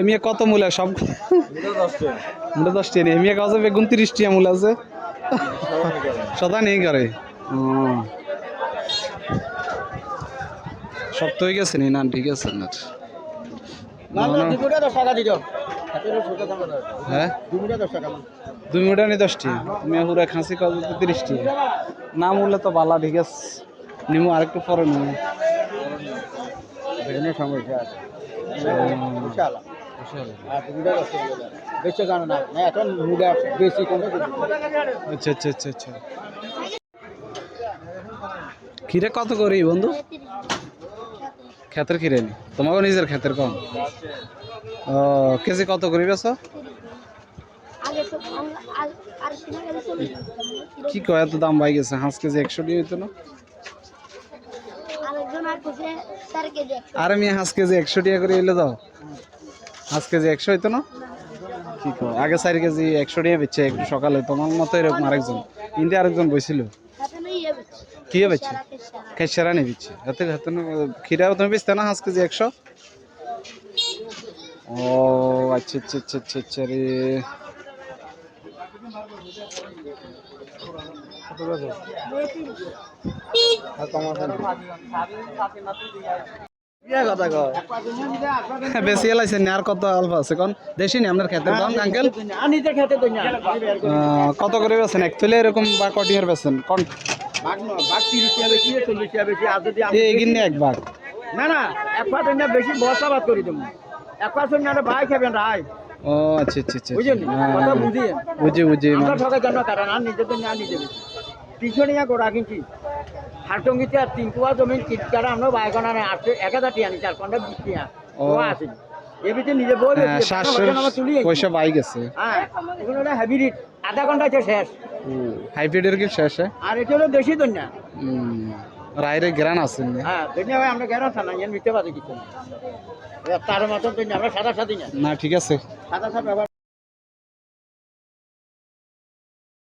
এমিয়া কত মূল্য সব? মূল্য 10 টাকা। এমিয়া কাছে বেগুন 30 টাকা মূল্য আছে। সদা নেই করে সব তো হয়ে গেছে না? ঠিক আছে না? হ্যাঁ 2 মিটার নেই 10 টাকা। তুমি পুরো খাসি কাজ 30 টাকা না মূল্য তো বালা। ঠিক আছে নিমু আরেকটু পরে নিমু। সমস্যা আছে বেশি জানো না এখন বেশি কমে। আচ্ছা আচ্ছা আচ্ছা আচ্ছা। খিরে কত করি বন্ধু? ক্ষেতের খিরে নি তোমাকে নিজের ক্ষেতের কম? ও কেজি কত করি বেছ? কি কয় এত দাম পাই গেছে? 5 কেজি 100 টাকা হইতো না? আরে মিয়া 5 কেজি 100 টাকা করে এলে দাও। 5 কেজি 100 হইতো না? কি কয় আগে 4 কেজি 100 টাকা বেচছে একটু সকালে। তোমার মতো এরকম আরেকজন ইন্ডিয়া আরেকজন বইছিল। কি বেচছে? খেসারা নেই দিচ্ছে হাতে হাতে। খিরাও তুমি বেচতে না 5 কেজি 100? ও আচ্ছা আচ্ছা আচ্ছা আচ্ছা আচ্ছা রে। বেশি এলাইছেন আর কত অল্প আছে কোন? দেশি নি আপনার ক্ষেতের কোন আঙ্কেল? কত করে বেছেন এক থলে এরকম বা কটিয়ার বেছেন কোন? এগিন এক ভাগ না না এক পাঁচ বেশি বসাবাদ করে দেবো। এক পাঁচ ভাই খাবেন রাই। ও আচ্ছা আচ্ছা আচ্ছা বুঝি বুঝি আমরা ঠকার জন্য কারণ আর নিজের জন্য আর নিজে পিছনে গোড়া কিনছি হাটঙ্গিতে আর 3 কুয়া জমি কিটকারা আমরা বাইগনা 1000 টাকা নিচ্ছি আর 15 টাকা ও আছে এবিতে নিজে বই পয়সা পাই গেছে। হ্যাঁ এগুলো হলো হাইব্রিড আধা ঘন্টাতে শেষ। হাইব্রিডের কি শেষ? আর এটা হলো দেশি দন্যা। রাইরে গ্রান আছে। হ্যাঁ দন্যা ভাই আমরা গ্রান থানা মিথ্যে বাদে কিছু না তার মতন দন্যা আমরা সাদা সাদি না। না ঠিক আছে সাদা সাদা